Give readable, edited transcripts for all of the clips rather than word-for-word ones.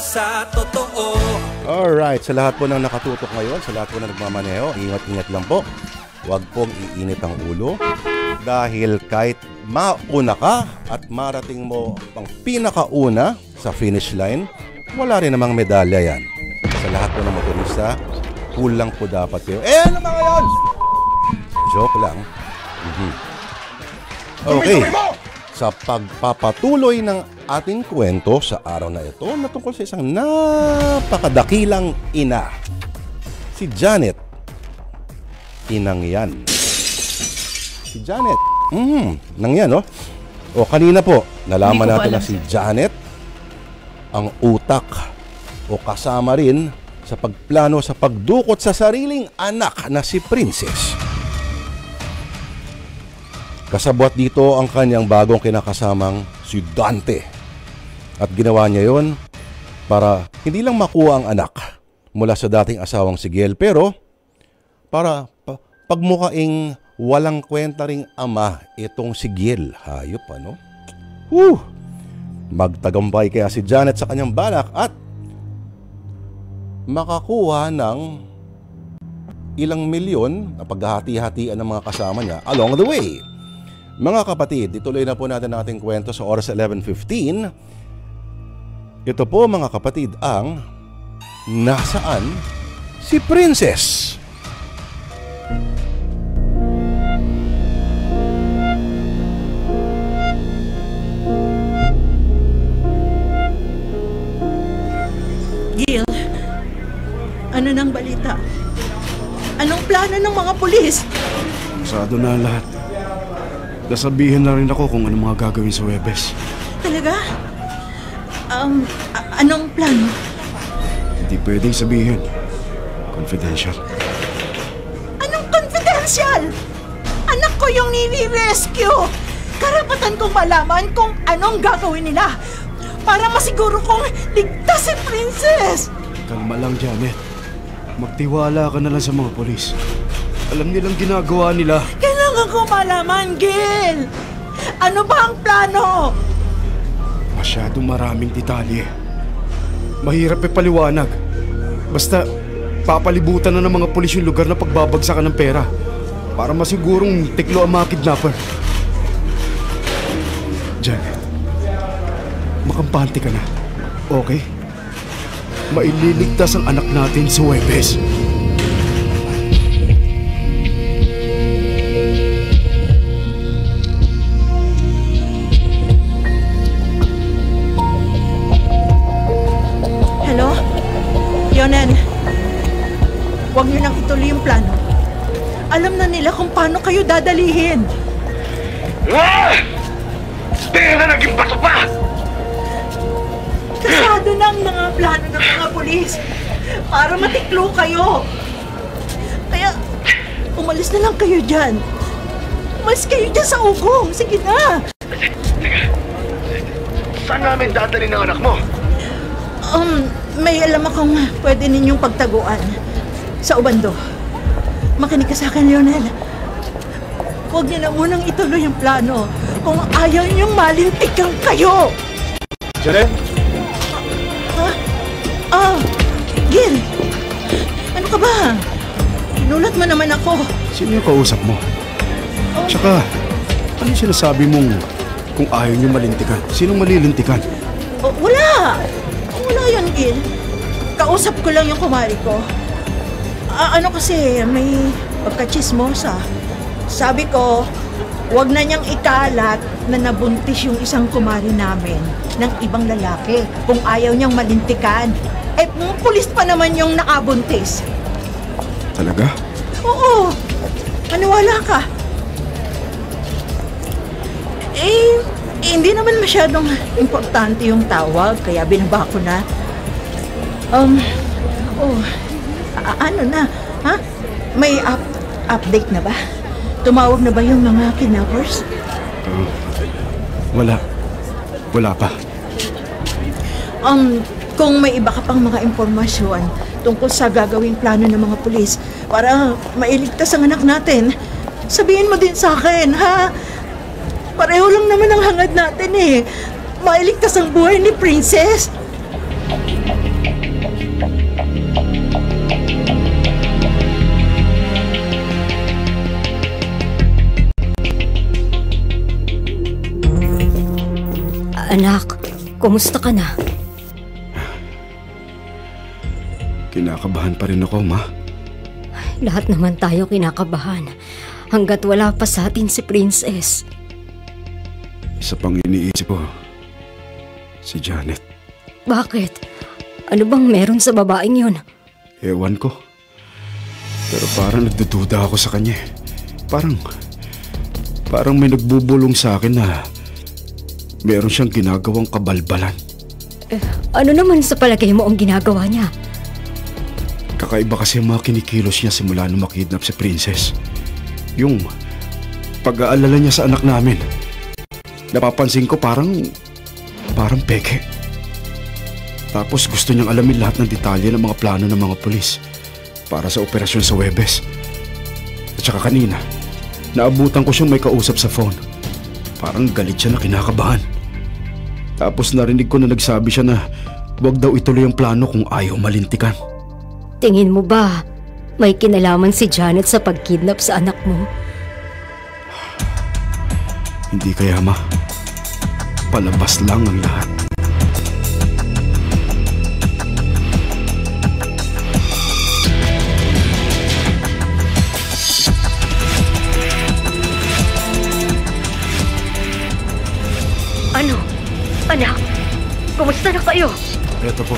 sa totoo. Alright, sa lahat po ng nakatutok ngayon, sa lahat po na nagmamaneho, ingat-ingat lang po. Huwag pong iinit ang ulo. Dahil kahit mauna ka at marating mo pang pinakauna sa finish line, wala rin namang medalya yan. Sa lahat po ng motorista, kulang po dapat kayo. Ano ba ngayon? Joke lang. Okay. Sa pagpapatuloy ng ating kwento sa araw na ito na tungkol sa isang napakadakilang ina. Si Janet. Inang yan. Si Janet. Nang yan, no? O kanina po, nalaman natin na si Janet ang utak o kasama rin sa pagplano sa pagdukot sa sariling anak na si Princess. Kasabwat dito ang kanyang bagong kinakasamang si Dante. At ginawa niya yon para hindi lang makuha ang anak mula sa dating asawang si Gail, pero para pagmukaing walang kwenta ring ama itong si Gail. Hayop, ano? Magtagumpay kaya si Janet sa kanyang balak at makakuha ng ilang milyon na paghahati-hatian ng mga kasama niya along the way. Mga kapatid, ituloy na po natin ang ating kwento sa oras 11:15. Ito po mga kapatid ang Nasaan si Princess? Gil, ano nang balita? Anong plano ng mga pulis? Masado na lahat. Nasabihin na rin ako kung anong mga gagawin sa Huwebes. Talaga? Anong plano? Hindi pwedeng sabihin. Confidential. Anong confidential? Anak ko yung nire-rescue. Karapatan kong malaman kung anong gagawin nila para masiguro kong ligtas si Princess. Kalma lang, Janet. Magtiwala ka na lang sa mga polis. Alam nilang ginagawa nila. Kailangan ko malaman, Gil. Ano ba ang plano? Masyadong maraming detalye. Mahirap ipaliwanag. Basta, papalibutan na ng mga pulis yung lugar na pagbabagsakan ng pera para masigurong tiklo ang mga kidnapper. Janet, makampante ka na. Okay? Maililigtas ang anak natin sa Huwebes. Lionel, huwag niyo nang ituloy yung plano. Alam na nila kung paano kayo dadalihin. Tingnan na naging bato pa! Kasado na ang mga plano ng mga pulis para matiklo kayo. Kaya, umalis na lang kayo dyan. Umalis kayo dyan sa ugong. Sige na. Sige. Saan namin dadalhin ang anak mo? May alam akong pwede ninyong pagtaguan sa Ubando. Makinig ka sa akin, Lionel. Huwag niyo na munang ituloy yung plano kung ayaw niyong malintikan kayo. Janet? Gil, ano ka ba? Inulat mo naman ako. Sino yung kausap mo? Tsaka, ano yung sinasabi mong kung ayaw niyo malintikan? Sinong malilintikan? Wala! Wala yun, Gil. Kausap ko lang yung kumari ko. Ano kasi, may pagkachismosa. Sabi ko, wag na niyang ikalat na nabuntis yung isang kumari namin ng ibang lalaki kung ayaw niyang malintikan. Pulis pa naman yung nakabuntis. Talaga? Oo. Maniwala ka. Hindi naman masyadong importante yung tawag, kaya binaba ko na. Ano na? Ha? May update na ba? Tumawag na ba yung mga kidnappers? Wala. Wala pa. Kung may iba ka pang mga impormasyon tungkol sa gagawing plano ng mga pulis para mailigtas ang anak natin, sabihin mo din sa akin, ha? Pareho lang naman ang hangad natin eh. Mailigtas ang buhay ni Princess. Anak, kumusta ka na? Kinakabahan pa rin ako, Ma. Lahat naman tayo kinakabahan hanggat wala pa sa atin si Princess. Isa pang iniisip ko, si Janet. Bakit? Ano bang meron sa babaeng yun? Ewan ko. Pero parang nagdududa ako sa kanya. Parang may nagbubulong sa akin na meron siyang ginagawang kabalbalan. Ano naman sa palagay mo ang ginagawa niya? Kakaiba kasi ang mga kinikilos niya simula nung makidnap si Princess. Yung pag-aalala niya sa anak namin. Napapansin ko parang peke. Tapos gusto niyang alamin lahat ng detalye ng mga plano ng mga pulis para sa operasyon sa Huwebes. At saka kanina, naabutan ko siyang may kausap sa phone. Parang galit siya na kinakabahan. Tapos narinig ko na nagsabi siya na huwag daw ituloy ang plano kung ayaw malintikan. Tingin mo ba may kinalaman si Janet sa pagkidnap sa anak mo? Hindi kaya, Ma. Palabas lang ang lahat. Ano? Anak, kumusta na kayo? Eto po,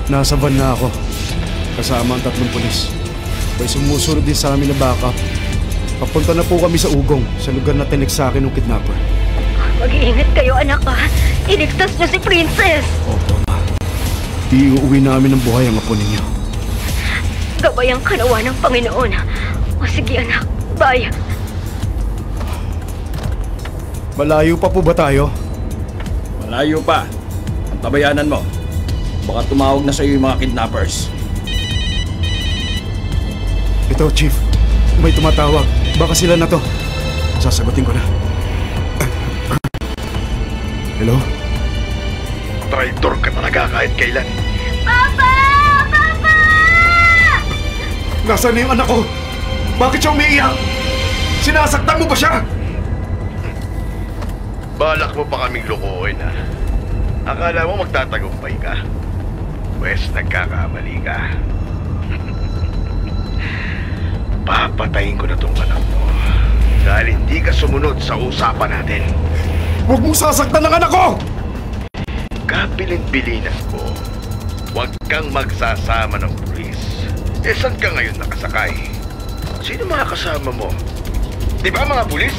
nasa van na ako. Kasama ang 3 pulis. May sumusunod din sa amin na backup. Papunta na po kami sa Ugong, sa lugar na tinig sa akin ng kidnapper. Mag-iingat kayo, anak, ha? Iligtas niyo si Princess! Opo, Ma. Iuwi namin ng buhay ang apo ninyo. Gabayang kanawa ng Panginoon. O sige, anak. Bye. Malayo pa po ba tayo? Malayo pa. Ang tabayanan mo. Baka tumawag na sa'yo yung mga kidnappers. Ito, Chief. May tumatawag. Baka sila na to. Sasagutin ko na. Hello? Traitor ka talaga kahit kailan. Papa! Papa! Nasaan na yung anak ko? Bakit siya umiiyak? Sinasaktan mo ba siya? Balak mo pa kaming lukuhin, ha? Akala mo magtatagumpay ka? Pwes, nagkakamali ka. Papatayin ko na tong anak mo dahil hindi ka sumunod sa usapan natin. Huwag mong sasaktan ng anak ko! Kabilin-bilinan ko, huwag kang magsasama ng pulis. Eh, saan ka ngayon nakasakay? Sino mga kasama mo? Di ba mga pulis?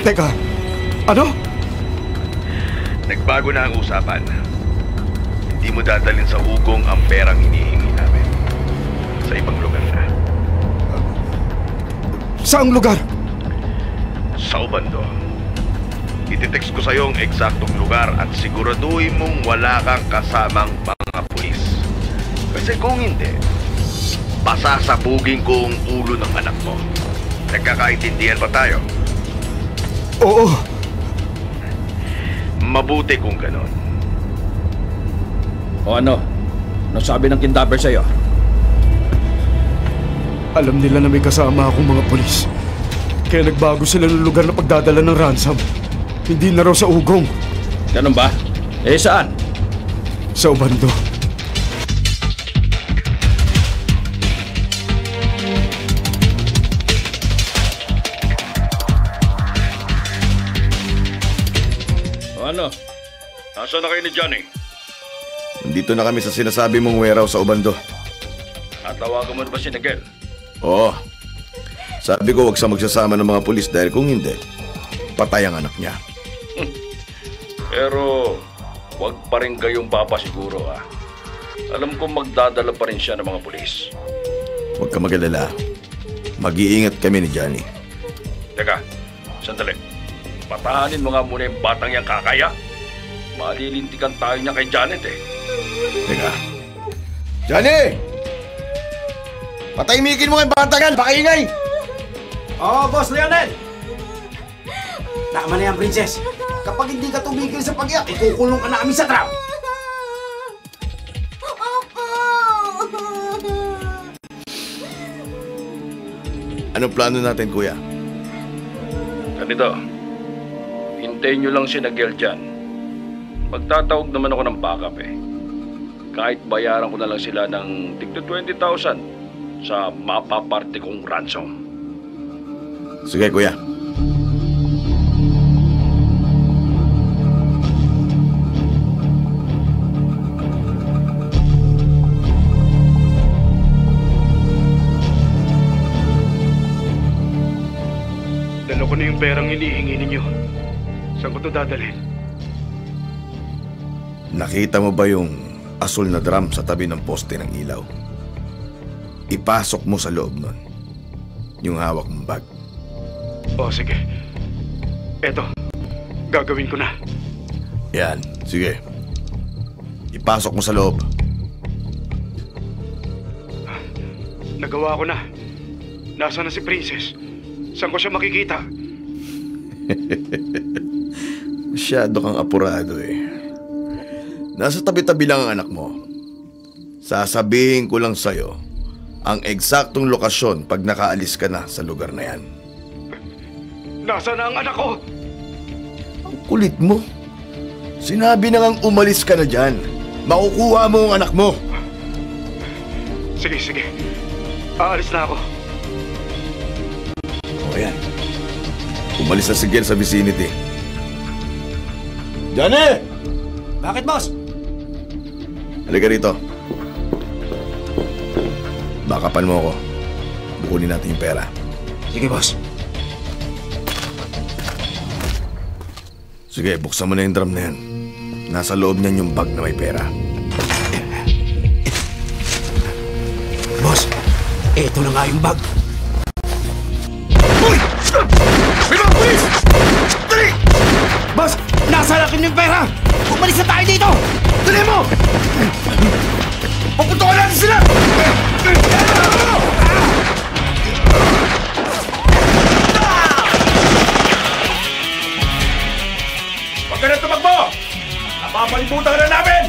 Teka, ano? Nagbago na ang usapan. Hindi mo dadalhin sa Ugong ang perang hinihingi namin. Sa ibang lugar na. Saang lugar? Sa Ubando. Ititext ko sa'yo ang eksaktong lugar at siguraduhin mong wala kang kasamang mga pulis. Kasi kung hindi, pasasabugin ko ang ulo ng anak mo. Nagkakaintindihan pa tayo? Oo. Mabuti kung ganon. O ano? Ano sabi ng kidnapper sa'yo? Alam nila na may kasama akong mga pulis. Kaya nagbago sila ng lugar na pagdadala ng ransom. Hindi na raw sa Ugong. Ganun ba? Eh, saan? Sa Ubando. O ano? Nasaan na kayo ni Johnny? Nandito na kami sa sinasabi mong warehouse sa Ubando. Natawagan mo na ba si Miguel? Oo. Sabi ko huwag siya magsasama ng mga pulis dahil kung hindi, patay ang anak niya. Pero wag pa rin kayong papasiguro, ha? Alam ko magdadala pa rin siya ng mga pulis. Huwag ka mag-alala. Mag-iingat kami ni Johnny. Teka, sandali. Patahanin mo nga muna yung batang yang kakaya. Malilintikan tayo niya kay Janet, eh. Teka. Johnny! Patahimikin mo yung bantagan! Baka ingay! Oo, Boss Leonel! Tama na yan, Princess. Kapag hindi ka tumigil sa pag-iyak, ikukulong ka namin sa trap. Anong plano natin, kuya? Ganito, Antayin nyo lang si Nagel dyan. Magtatawag naman ako ng backup eh. Kahit bayaran ko na lang sila ng tigto 20,000 sa mapaparte kong ransom. Sige, kuya. Dala ko na yung perang inihingi ninyo. Saan ko to dadalhin? Nakita mo ba yung asul na drum sa tabi ng poste ng ilaw? Ipasok mo sa loob nun yung hawak mong bag. O, sige. Eto, gagawin ko na. Yan, sige. Ipasok mo sa loob. Nagawa ko na. Nasaan na si Princess? Saan ko siya makikita? Masyado kang apurado eh. Nasa tabi-tabi lang ang anak mo. Sasabihin ko lang sa'yo ang eksaktong lokasyon pag nakaalis ka na sa lugar na yan. Nasaan na ang anak ko? Ang kulit mo. Sinabi na ngang umalis ka na dyan. Makukuha mo ang anak mo. Sige, sige. Aalis na ako. O yan. Umalis na si Gel sa vicinity. Johnny! Bakit, boss? Halika rito. Bakapan mo ako. Bukunin natin yung pera. Sige, boss. Sige, buksan mo na yung drum na yan. Nasa loob niyan yung bag na may pera. Boss, eto na nga yung bag. Uy! May mga pulis! Dali! Boss, nasa akin yung pera! Umalis na tayo dito! Dali mo! Paputukan natin sila! Huwag ka na tumakbo! Napapalibutan ka na namin!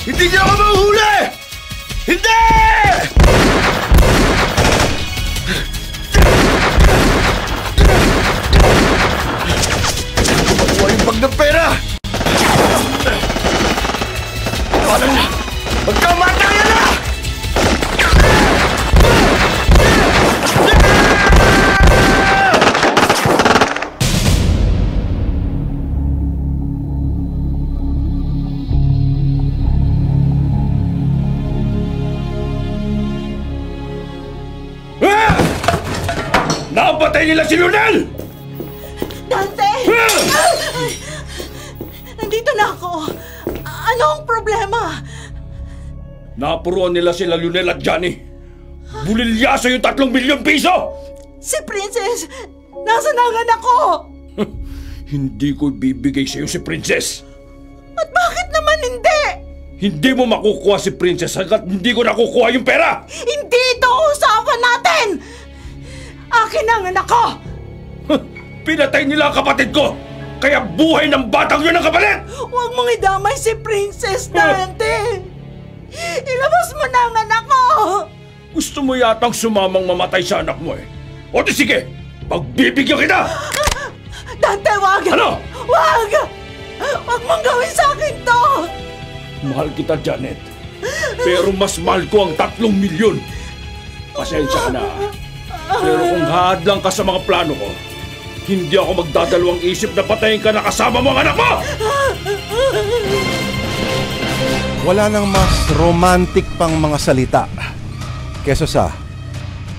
Hindi niyo ako mahuhuli! Hindi! Makuha yung bag ng pera! Paano na? Magkamatayan na! Napatay nila si Lionel! Dante! Nandito na ako. Ano ang problema? Napuruan nila sila Lionel at Johnny. Bulilyaso yung 3 milyon piso! Si Princess! Nasa na ang anak ko? Hindi ko ibibigay sa'yo si Princess. At bakit naman hindi? Hindi mo makukuha si Princess hanggat hindi ko nakukuha yung pera! Hindi ito usapan natin! Akin ang anak ko! Pinatay nila ang kapatid ko! Kaya buhay ng batang yun ang kapalit! Huwag mong idamay si Princess, Dante! Ilabas mo na ang anak ko! Gusto mo yatang sumamang mamatay sa anak mo eh. O di sige, pagbibigyan kita! Dante, wag! Ano? Wag! Wag mong gawin sa akin to! Mahal kita, Janet. Pero mas mahal ko ang 3 milyon. Pasensya ka na. Pero kung hadlang ka sa mga plano ko, hindi ako magdadalawang isip na patayin ka na kasama mo ang anak mo! Wala nang mas romantic pang mga salita kesa sa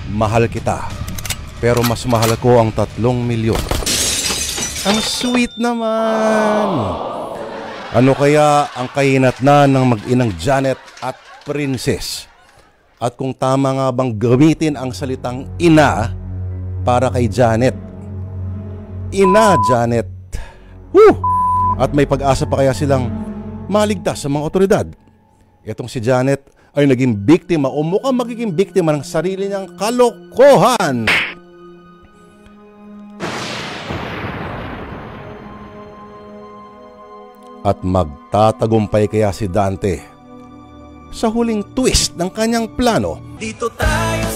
mahal kita, pero mas mahal ko ang 3 milyon. Ang sweet naman. Ano kaya ang kahinatnan ng mag-inang Janet at Princess? At kung tama nga bang gamitin ang salitang ina para kay Janet? Ina, Janet. Woo! At may pag-asa pa kaya silang maligtas sa mga otoridad? Itong si Janet ay naging biktima o mukhang magiging biktima ng sarili niyang kalokohan. At magtatagumpay kaya si Dante sa huling twist ng kanyang plano? Dito tayo